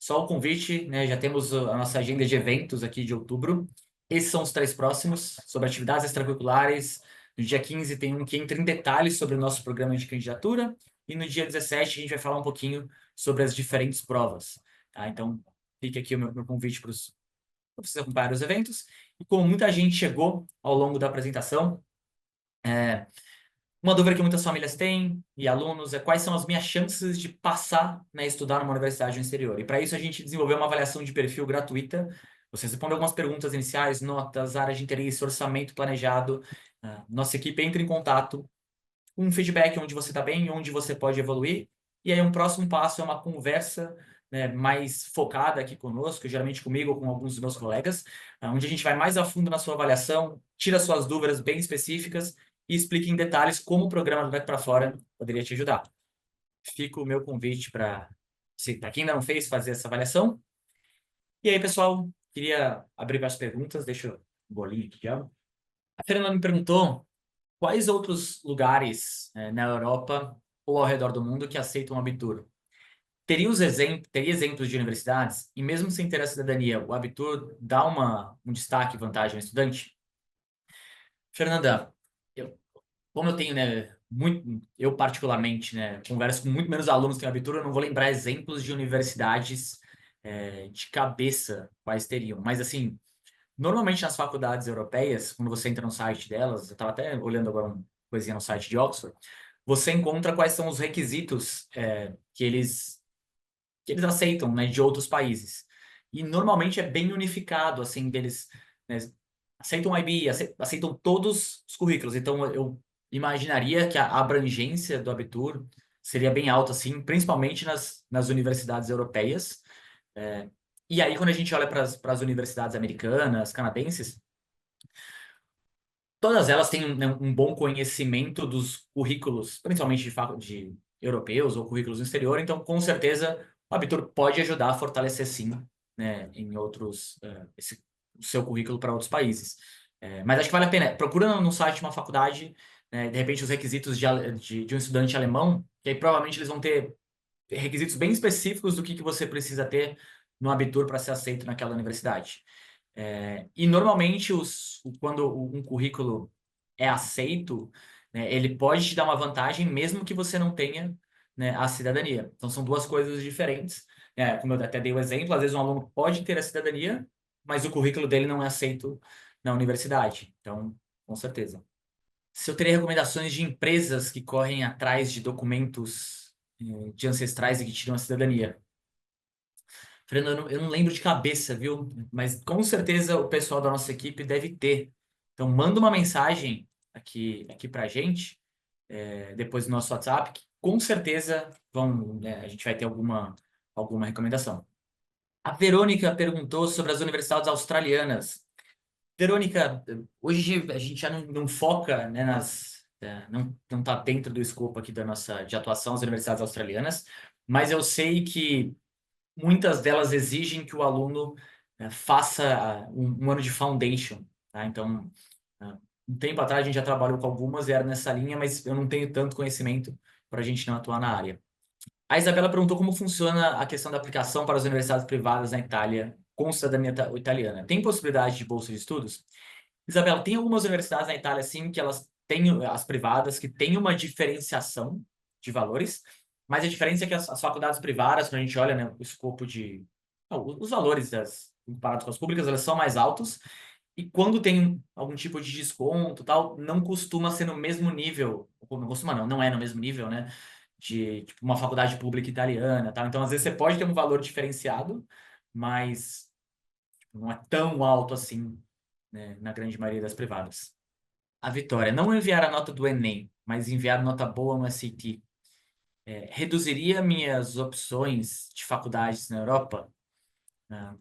só o convite, né? Já temos a nossa agenda de eventos aqui de outubro. Esses são os 3 próximos, sobre atividades extracurriculares. No dia 15 tem um que entra em detalhes sobre o nosso programa de candidatura. E no dia 17 a gente vai falar um pouquinho sobre as diferentes provas. Tá? Então, fica aqui o meu convite para vocês acompanharem os eventos. E como muita gente chegou ao longo da apresentação, Uma dúvida que muitas famílias têm e alunos é quais são as minhas chances de passar, né, estudar numa universidade no exterior. E para isso a gente desenvolveu uma avaliação de perfil gratuita. Você responde algumas perguntas iniciais, notas, áreas de interesse, orçamento planejado. Nossa equipe entra em contato, um feedback onde você está bem, onde você pode evoluir. E aí um próximo passo é uma conversa, né, mais focada aqui conosco, geralmente comigo ou com alguns dos meus colegas, onde a gente vai mais a fundo na sua avaliação, tira suas dúvidas bem específicas e explica em detalhes como o programa do Daqui para Fora poderia te ajudar. Fica o meu convite para quem ainda não fez, fazer essa avaliação. E aí, pessoal, queria abrir para as perguntas, deixa eu um bolinho aqui, ó. A Fernanda me perguntou quais outros lugares, na Europa ou ao redor do mundo que aceitam o Abitur? Teria exemplos de universidades, e mesmo sem ter a cidadania, o Abitur dá um destaque, vantagem ao estudante? Fernanda, como eu tenho, né, eu particularmente, né, converso com muito menos alunos que o Abitur, eu não vou lembrar exemplos de universidades de cabeça quais teriam. Mas, assim, normalmente nas faculdades europeias, quando você entra no site delas, eu estava até olhando agora uma coisinha no site de Oxford, você encontra quais são os requisitos que eles aceitam, né, de outros países. E normalmente é bem unificado, assim, deles, né, aceitam o IB, aceitam todos os currículos. Então eu imaginaria que a abrangência do Abitur seria bem alta, assim, principalmente nas universidades europeias. É, e aí, quando a gente olha para as universidades americanas, canadenses, todas elas têm né, um bom conhecimento dos currículos, principalmente de europeus ou currículos no exterior, então com certeza o Abitur pode ajudar a fortalecer sim, né, em outros, o seu currículo para outros países. Mas acho que vale a pena. Procura no site de uma faculdade, né, de repente os requisitos de um estudante alemão, que aí provavelmente eles vão ter requisitos bem específicos do que você precisa ter no Abitur para ser aceito naquela universidade. E normalmente, quando um currículo é aceito, né, ele pode te dar uma vantagem mesmo que você não tenha, né, a cidadania. Então, são duas coisas diferentes. Como eu até dei o exemplo, às vezes um aluno pode ter a cidadania, mas o currículo dele não é aceito na universidade. Então, com certeza. Se eu teria recomendações de empresas que correm atrás de documentos, de ancestrais e que tiram a cidadania. Fernando, eu não lembro de cabeça, viu? Mas com certeza o pessoal da nossa equipe deve ter. Então, manda uma mensagem aqui pra gente, depois do nosso WhatsApp, que com certeza a gente vai ter alguma recomendação. A Verônica perguntou sobre as universidades australianas. Verônica, hoje a gente já não foca, né, não está dentro do escopo aqui de atuação as universidades australianas, mas eu sei que muitas delas exigem que o aluno faça um ano de foundation, tá? Então, um tempo atrás a gente já trabalhou com algumas e era nessa linha, mas eu não tenho tanto conhecimento para a gente não atuar na área. A Isabela perguntou como funciona a questão da aplicação para as universidades privadas na Itália com cidadania italiana. Tem possibilidade de bolsa de estudos? Isabela, tem algumas universidades na Itália, sim, que elas têm, as privadas, que têm uma diferenciação de valores, mas a diferença é que as faculdades privadas, quando a gente olha, né, o escopo não, os valores comparados com as públicas, elas são mais altos, e quando tem algum tipo de desconto, tal, não costuma ser no mesmo nível, não costuma não é no mesmo nível, né, de tipo, uma faculdade pública italiana, tal. Então, às vezes você pode ter um valor diferenciado, mas tipo, não é tão alto assim, né, na grande maioria das privadas. A Vitória, não enviar a nota do Enem, mas enviar nota boa no SAT, reduziria minhas opções de faculdades na Europa?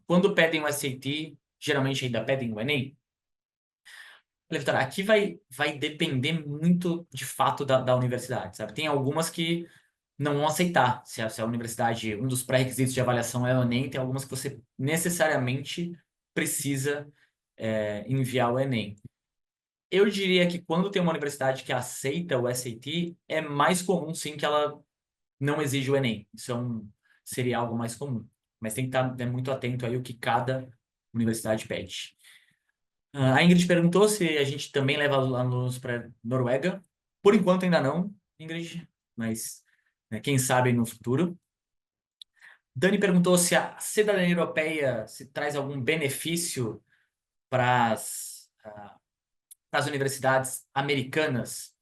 Quando pedem o SAT, geralmente ainda pedem o Enem? Olha, Vitória, aqui vai depender muito, de fato, da universidade, sabe? Tem algumas que não vão aceitar. Se a universidade, um dos pré-requisitos de avaliação é o Enem, tem algumas que você necessariamente precisa enviar o Enem. Eu diria que quando tem uma universidade que aceita o SAT, é mais comum sim que ela não exija o Enem. Isso seria algo mais comum. Mas tem que estar, né, muito atento aí o que cada universidade pede. A Ingrid perguntou se a gente também leva alunos para Noruega. Por enquanto ainda não, Ingrid, mas né, quem sabe no futuro. Dani perguntou se a cidadania europeia se traz algum benefício para as universidades americanas.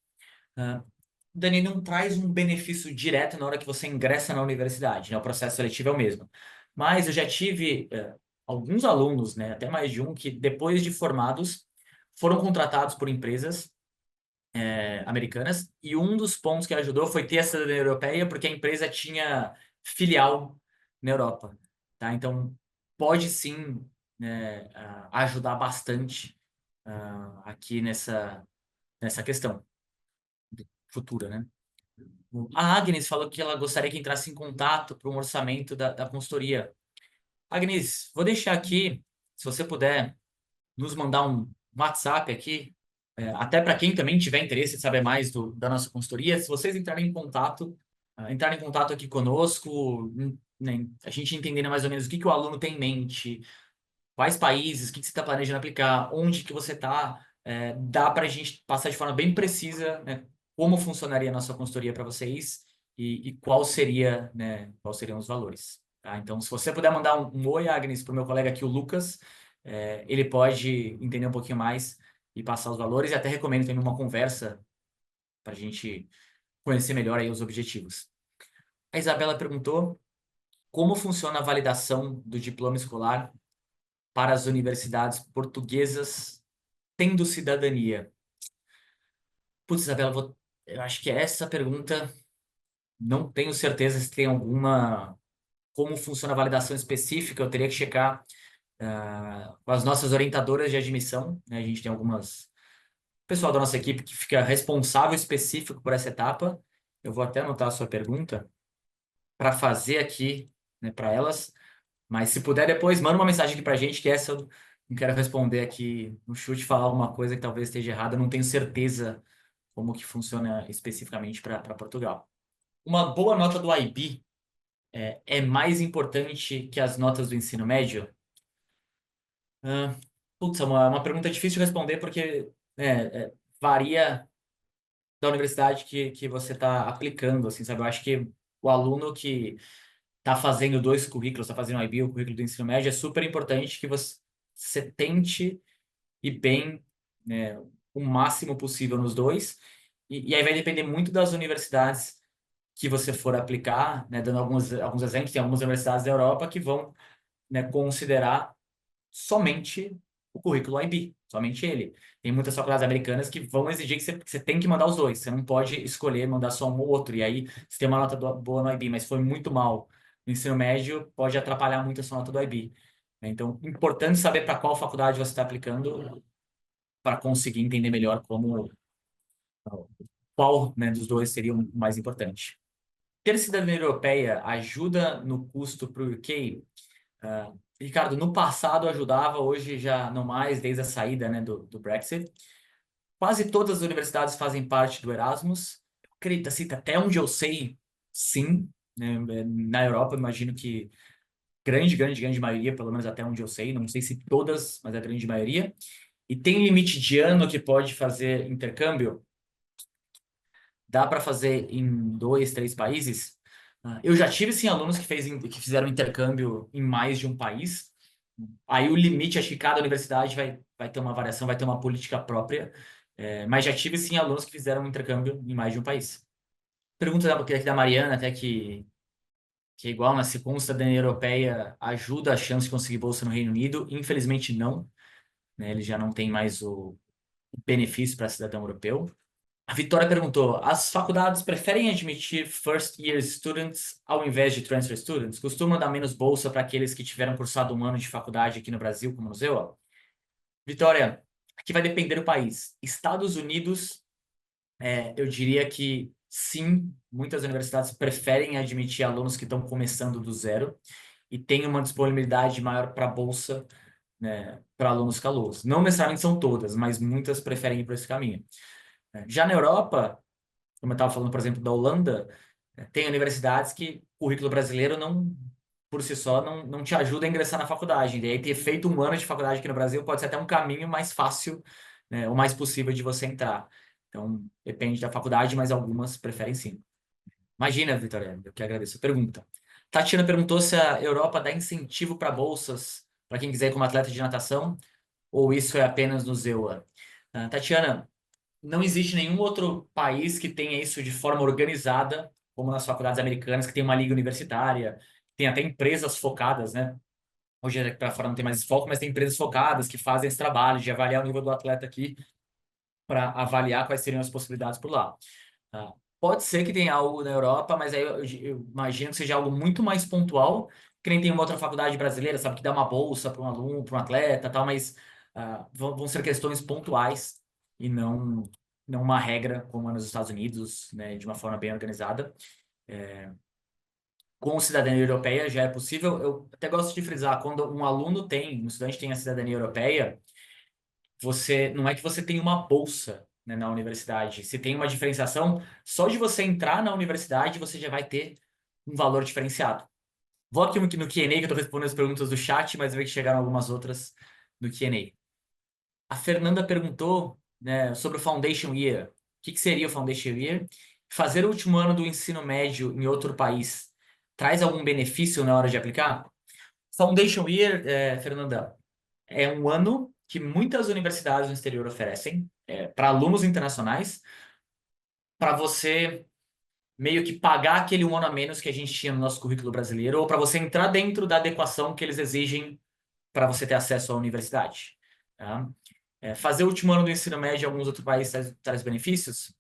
Dani, não traz um benefício direto na hora que você ingressa na universidade, né? O processo seletivo é o mesmo. Mas eu já tive alguns alunos, né, até mais de um, que depois de formados foram contratados por empresas americanas, e um dos pontos que ajudou foi ter a cidadania europeia, porque a empresa tinha filial na Europa, tá? Então, pode sim, né, ajudar bastante aqui nessa questão futura, né? A Agnes falou que ela gostaria que entrasse em contato para um orçamento da consultoria. Agnes, vou deixar aqui, se você puder, nos mandar um WhatsApp aqui, até para quem também tiver interesse em saber mais da nossa consultoria, se vocês entrarem em contato aqui conosco, né, a gente entendendo mais ou menos o que que o aluno tem em mente, quais países, o que que você está planejando aplicar, onde que você está, dá para a gente passar de forma bem precisa, né, como funcionaria a nossa consultoria para vocês e qual seria, né, quais seriam os valores. Tá? Então, se você puder mandar um oi, Agnes, para o meu colega aqui, o Lucas, ele pode entender um pouquinho mais e passar os valores, e até recomendo também uma conversa para a gente conhecer melhor aí os objetivos. A Isabela perguntou como funciona a validação do diploma escolar para as universidades portuguesas tendo cidadania? Putz, Isabela, eu acho que essa pergunta não tenho certeza se tem alguma. Como funciona a validação específica, eu teria que checar com as nossas orientadoras de admissão, né? A gente tem algumas. Pessoal da nossa equipe que fica responsável específico por essa etapa. Eu vou até anotar a sua pergunta para fazer aqui, né, para elas. Mas se puder depois, manda uma mensagem aqui para a gente, que essa eu não quero responder aqui no chute, falar alguma coisa que talvez esteja errada. Eu não tenho certeza como que funciona especificamente para Portugal. Uma boa nota do IB é mais importante que as notas do ensino médio? Ah, putz, é uma pergunta difícil de responder porque varia da universidade que você está aplicando, assim, sabe? Eu acho que o aluno que está fazendo dois currículos, está fazendo o IB, o currículo do ensino médio, é super importante que você tente ir bem, né, o máximo possível nos dois. E aí vai depender muito das universidades que você for aplicar, né, dando alguns exemplos, tem algumas universidades da Europa que vão, né, considerar somente o currículo IB, somente ele. Tem muitas faculdades americanas que vão exigir que você tem que mandar os dois, você não pode escolher mandar só um ou outro, e aí você tem uma nota boa no IB, mas foi muito mal no ensino médio, pode atrapalhar muito a sua nota do IB. Então, importante saber para qual faculdade você está aplicando para conseguir entender melhor qual, né, dos dois seria o mais importante. Ter cidadania europeia ajuda no custo para o UK? Ricardo, no passado ajudava, hoje já não mais, desde a saída, né, do Brexit. Quase todas as universidades fazem parte do Erasmus. Eu acredito, assim, até onde eu sei, sim. Né, na Europa, eu imagino que grande maioria, pelo menos até onde eu sei, não sei se todas, mas a grande maioria. E tem limite de ano que pode fazer intercâmbio? Dá para fazer em dois, três países? Eu já tive, sim, alunos que fizeram intercâmbio em mais de um país. Aí o limite, acho que cada universidade vai ter uma variação, vai ter uma política própria. Mas já tive, sim, alunos que fizeram um intercâmbio em mais de um país. Pergunta aqui da Mariana, até que é igual, mas se com cidadania europeia ajuda a chance de conseguir bolsa no Reino Unido? Infelizmente não, né? Ele já não tem mais o benefício para cidadão europeu. A Vitória perguntou: as faculdades preferem admitir first year students ao invés de transfer students? Costumam dar menos bolsa para aqueles que tiveram cursado um ano de faculdade aqui no Brasil, como no ZEUA? Vitória, aqui vai depender do país. Estados Unidos, eu diria que sim, muitas universidades preferem admitir alunos que estão começando do zero e tem uma disponibilidade maior para bolsa, né, para alunos calouros. Não necessariamente são todas, mas muitas preferem ir por esse caminho. Já na Europa, como eu estava falando, por exemplo, da Holanda, tem universidades que o currículo brasileiro não, por si só, não te ajuda a ingressar na faculdade. E aí ter feito um ano de faculdade aqui no Brasil pode ser até um caminho mais fácil, né, o mais possível de você entrar. Então, depende da faculdade, mas algumas preferem sim. Imagina, Vitória, eu que agradeço a pergunta. Tatiana perguntou se a Europa dá incentivo para bolsas para quem quiser ir como atleta de natação, ou isso é apenas no ZEUA. Tatiana, não existe nenhum outro país que tenha isso de forma organizada, como nas faculdades americanas, que tem uma liga universitária, tem até empresas focadas, né? Hoje aqui para fora não tem mais esse foco, mas tem empresas focadas que fazem esse trabalho de avaliar o nível do atleta aqui para avaliar quais seriam as possibilidades por lá. Tá? Pode ser que tenha algo na Europa, mas aí eu imagino que seja algo muito mais pontual, que nem tem uma outra faculdade brasileira, sabe, que dá uma bolsa para um aluno, para um atleta, tal, mas vão ser questões pontuais e não uma regra como é nos Estados Unidos, né, de uma forma bem organizada. Com cidadania europeia já é possível. Eu até gosto de frisar, quando um estudante tem a cidadania europeia, você não é que você tem uma bolsa, né, na universidade. Se tem uma diferenciação, só de você entrar na universidade, você já vai ter um valor diferenciado. Vou aqui no Q&A, que eu estou respondendo as perguntas do chat, mas eu vi que chegaram algumas outras no Q&A. A Fernanda perguntou, né, sobre o Foundation Year. O que seria o Foundation Year? Fazer o último ano do ensino médio em outro país traz algum benefício na hora de aplicar? Foundation Year, Fernanda, é um ano que muitas universidades no exterior oferecem para alunos internacionais, para você meio que pagar aquele um ano a menos que a gente tinha no nosso currículo brasileiro, ou para você entrar dentro da adequação que eles exigem para você ter acesso à universidade. Tá? Fazer o último ano do ensino médio em alguns outros países traz benefícios?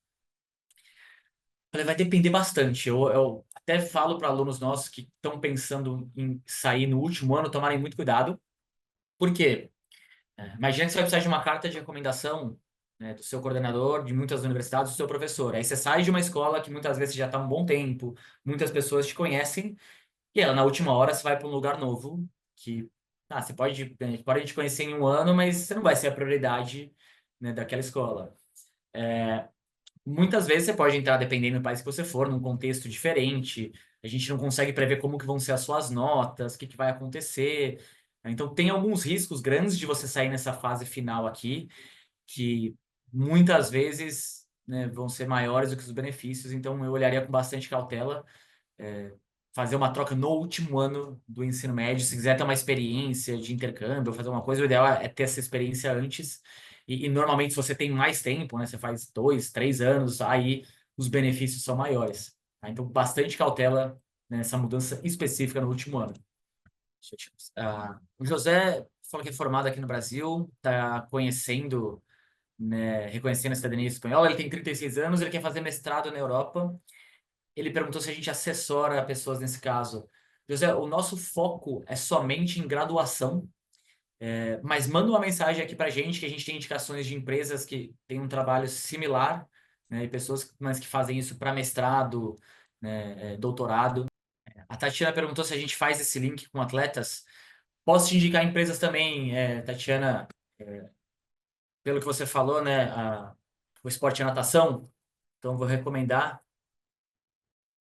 Olha, vai depender bastante. Eu até falo para alunos nossos que estão pensando em sair no último ano, tomarem muito cuidado. Por quê? Imagina que você vai precisar de uma carta de recomendação, né, do seu coordenador, de muitas universidades, do seu professor. Aí você sai de uma escola que muitas vezes já está há um bom tempo, muitas pessoas te conhecem, e ela, na última hora, você vai para um lugar novo, que você pode te conhecer em um ano, mas você não vai ser a prioridade, né, daquela escola. Muitas vezes você pode entrar, dependendo do país que você for, num contexto diferente. A gente não consegue prever como que vão ser as suas notas, o que que vai acontecer. Então, tem alguns riscos grandes de você sair nessa fase final aqui, que muitas vezes, né, vão ser maiores do que os benefícios. Então, eu olharia com bastante cautela, fazer uma troca no último ano do ensino médio. Se quiser ter uma experiência de intercâmbio, fazer uma coisa, o ideal é ter essa experiência antes. E normalmente, se você tem mais tempo, né, você faz 2, 3 anos, aí os benefícios são maiores. Tá? Então, bastante cautela nessa mudança específica no último ano. O José falou que é formado aqui no Brasil, está conhecendo, né, reconhecendo a cidadania espanhola. Ele tem 36 anos, ele quer fazer mestrado na Europa. Ele perguntou se a gente assessora pessoas nesse caso. José, o nosso foco é somente em graduação, mas manda uma mensagem aqui para a gente, que a gente tem indicações de empresas que têm um trabalho similar, né, e pessoas mas que fazem isso para mestrado, né, doutorado. A Tatiana perguntou se a gente faz esse link com atletas. Posso te indicar empresas também, Tatiana, pelo que você falou, né, o esporte é natação, então vou recomendar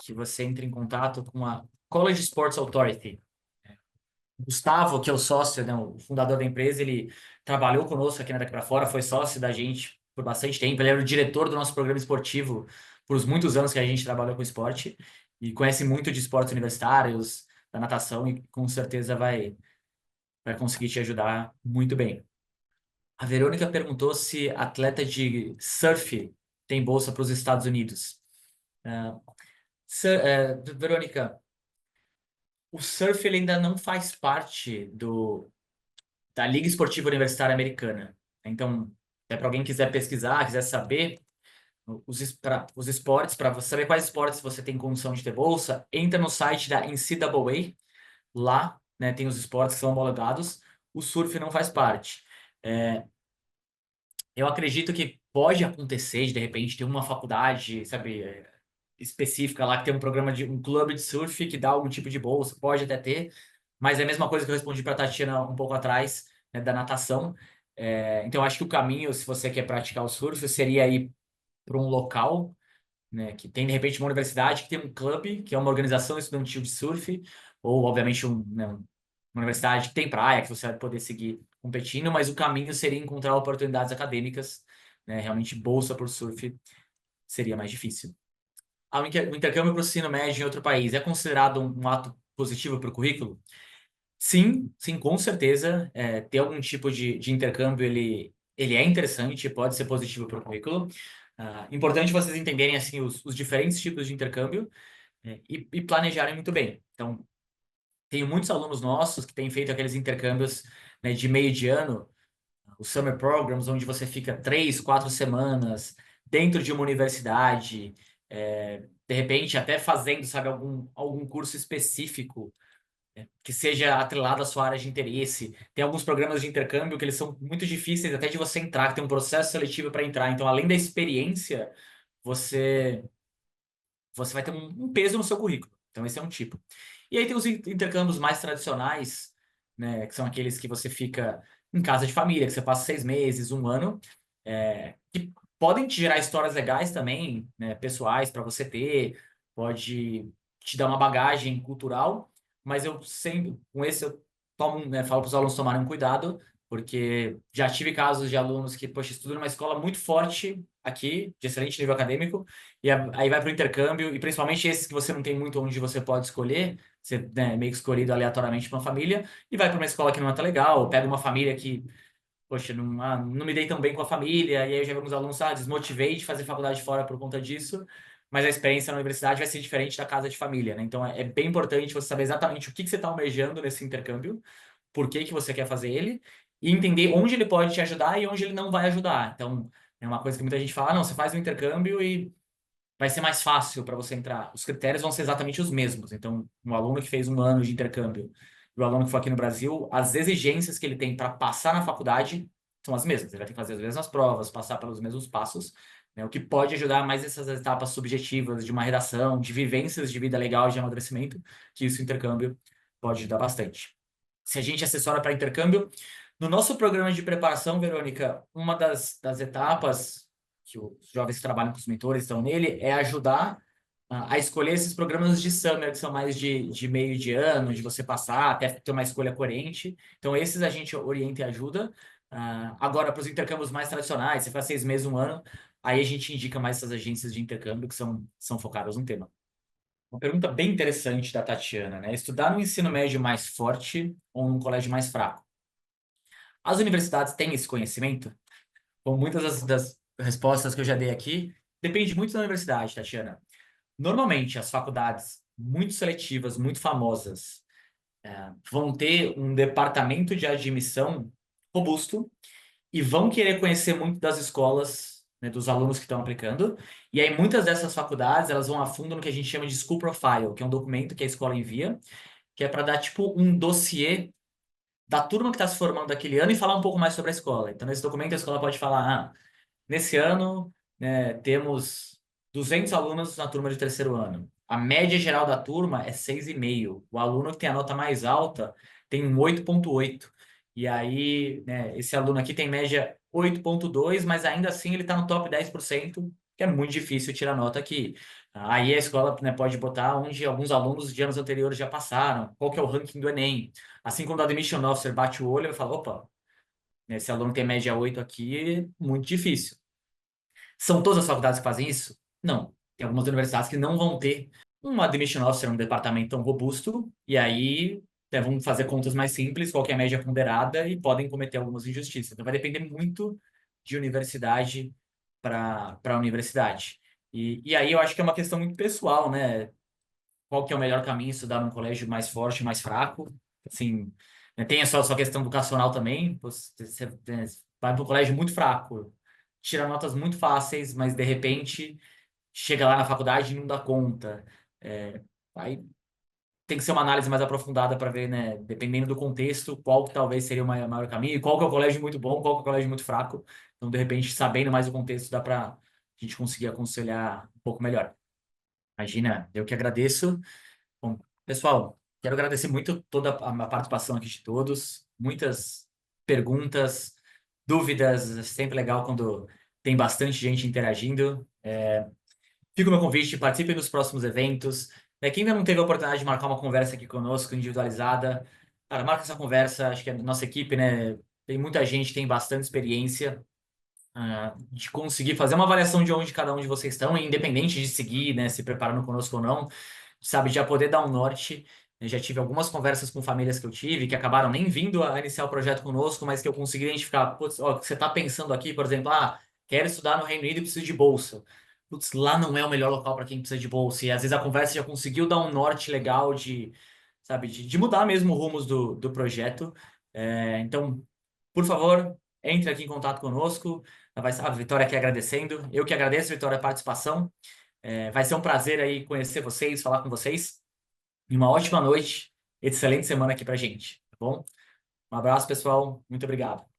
que você entre em contato com a College Sports Authority. Gustavo, que é o sócio, né, o fundador da empresa, ele trabalhou conosco aqui na Daqui para Fora, foi sócio da gente por bastante tempo. Ele era o diretor do nosso programa esportivo por os muitos anos que a gente trabalhou com esporte e conhece muito de esportes universitários, da natação e com certeza vai conseguir te ajudar muito bem. A Verônica perguntou se atleta de surf tem bolsa para os Estados Unidos. Ah, Verônica, o surf ele ainda não faz parte da Liga Esportiva Universitária Americana. Então, para alguém quiser pesquisar, quiser saber os esportes, para você saber quais esportes você tem condição de ter bolsa, entra no site da NCAA, lá, né, tem os esportes que são homologados, o surf não faz parte. Eu acredito que pode acontecer de repente ter uma faculdade, sabe, específica lá que tem um programa de um clube de surf que dá algum tipo de bolsa, pode até ter, mas é a mesma coisa que eu respondi para a Tatiana um pouco atrás, né, da natação. Então, acho que o caminho, se você quer praticar o surf, seria ir para um local, né, que tem de repente uma universidade que tem um clube, que é uma organização estudantil de surf, ou obviamente uma universidade que tem praia, que você vai poder seguir competindo, mas o caminho seria encontrar oportunidades acadêmicas, né, realmente bolsa por surf seria mais difícil. O intercâmbio para o ensino médio em outro país é considerado um ato positivo para o currículo? Sim, sim, com certeza. Ter algum tipo de intercâmbio, ele é interessante, pode ser positivo para o currículo. Importante vocês entenderem assim os diferentes tipos de intercâmbio, e planejarem muito bem. Então, tenho muitos alunos nossos que têm feito aqueles intercâmbios, né, de meio de ano, os summer programs, onde você fica 3, 4 semanas dentro de uma universidade, de repente até fazendo, sabe, algum curso específico, que seja atrelado à sua área de interesse. Tem alguns programas de intercâmbio que eles são muito difíceis até de você entrar, que tem um processo seletivo para entrar. Então, além da experiência, você você vai ter um peso no seu currículo. Então, esse é um tipo. E aí tem os intercâmbios mais tradicionais, né, que são aqueles que você fica em casa de família, que você passa 6 meses, um ano, que podem te gerar histórias legais também, né, pessoais para você ter, pode te dar uma bagagem cultural, mas eu sempre, com esse, eu tomo, né, falo para os alunos tomarem cuidado, porque já tive casos de alunos que, poxa, estudam numa escola muito forte aqui, de excelente nível acadêmico, e aí vai para o intercâmbio, e principalmente esses que você não tem muito onde você pode escolher, você, né, é meio que escolhido aleatoriamente para uma família, e vai para uma escola que não é tão legal, ou pega uma família que, poxa, não me dei tão bem com a família, e aí eu já vi alguns alunos, desmotivei de fazer faculdade fora por conta disso, mas a experiência na universidade vai ser diferente da casa de família, né? Então é bem importante você saber exatamente o que que você está almejando nesse intercâmbio, por que que você quer fazer ele, e entender onde ele pode te ajudar e onde ele não vai ajudar. Então, é uma coisa que muita gente fala, não, você faz um intercâmbio e vai ser mais fácil para você entrar. Os critérios vão ser exatamente os mesmos. Então, um aluno que fez um ano de intercâmbio e o aluno que foi aqui no Brasil, as exigências que ele tem para passar na faculdade são as mesmas. Ele vai ter que fazer as mesmas provas, passar pelos mesmos passos, né? O que pode ajudar mais essas etapas subjetivas de uma redação, de vivências de vida legal, de amadurecimento, que isso o intercâmbio pode ajudar bastante. Se a gente assessora para intercâmbio, no nosso programa de preparação, Verônica, uma das etapas que os jovens que trabalham com os mentores estão nele é ajudar a escolher esses programas de summer, que são mais de meio de ano, de você passar, até ter uma escolha coerente. Então, esses a gente orienta e ajuda. Agora, para os intercâmbios mais tradicionais, você faz 6 meses, um ano, aí a gente indica mais essas agências de intercâmbio que são focadas no tema. Uma pergunta bem interessante da Tatiana, né? Estudar no ensino médio mais forte ou num colégio mais fraco? As universidades têm esse conhecimento? Como muitas das respostas que eu já dei aqui, depende muito da universidade, Tatiana. Normalmente, as faculdades muito seletivas, muito famosas, vão ter um departamento de admissão robusto e vão querer conhecer muito das escolas, né, dos alunos que estão aplicando. E aí, muitas dessas faculdades, elas vão a fundo no que a gente chama de School Profile, que é um documento que a escola envia, que é para dar, tipo, um dossiê da turma que está se formando aquele ano e falar um pouco mais sobre a escola. Então, nesse documento, a escola pode falar, nesse ano, né, temos 200 alunos na turma de terceiro ano. A média geral da turma é 6,5. O aluno que tem a nota mais alta tem um 8,8. E aí, né, esse aluno aqui tem média 8,2, mas ainda assim ele está no top 10%, que é muito difícil tirar nota aqui. Aí a escola, né, pode botar onde alguns alunos de anos anteriores já passaram, qual que é o ranking do Enem. Assim, quando o admission officer bate o olho, ele fala, opa, né, esse aluno tem média 8 aqui, muito difícil. São todas as faculdades que fazem isso? Não. Tem algumas universidades que não vão ter um admission officer, um departamento tão robusto, e aí, né, vão fazer contas mais simples, qualquer média ponderada, e podem cometer algumas injustiças. Então vai depender muito de universidade para universidade. E aí eu acho que é uma questão muito pessoal, né? Qual que é o melhor caminho, estudar num colégio mais forte, mais fraco? Assim, né, tem a sua questão educacional também. Você vai para um colégio muito fraco, tira notas muito fáceis, mas de repente chega lá na faculdade e não dá conta. Aí tem que ser uma análise mais aprofundada para ver, né, dependendo do contexto, qual que talvez seria o maior caminho, e qual que é o colégio muito bom, qual que é o colégio muito fraco. Então, de repente, sabendo mais o contexto, dá para a gente conseguir aconselhar um pouco melhor. Imagina, eu que agradeço. Bom, pessoal, quero agradecer muito toda a participação aqui de todos, muitas perguntas, dúvidas, é sempre legal quando tem bastante gente interagindo. Fica o meu convite, participe dos próximos eventos. Quem ainda não teve a oportunidade de marcar uma conversa aqui conosco, individualizada, cara, marca essa conversa, acho que a nossa equipe, né, tem muita gente, tem bastante experiência, de conseguir fazer uma avaliação de onde cada um de vocês estão, independente de seguir, né, se preparando conosco ou não, sabe, já poder dar um norte Eu já tive algumas conversas com famílias que eu tive que acabaram nem vindo a iniciar o projeto conosco, mas que eu consegui identificar. Putz, ó, você está pensando aqui, por exemplo, quero estudar no Reino Unido e preciso de bolsa. Putz, lá não é o melhor local para quem precisa de bolsa. E às vezes a conversa já conseguiu dar um norte legal de, sabe, de mudar mesmo o rumos do projeto. Então, por favor, entre aqui em contato conosco. A Vitória aqui agradecendo. Eu que agradeço, Vitória, a participação. Vai ser um prazer aí conhecer vocês, falar com vocês. E uma ótima noite, excelente semana aqui pra gente, tá bom? Um abraço, pessoal. Muito obrigado.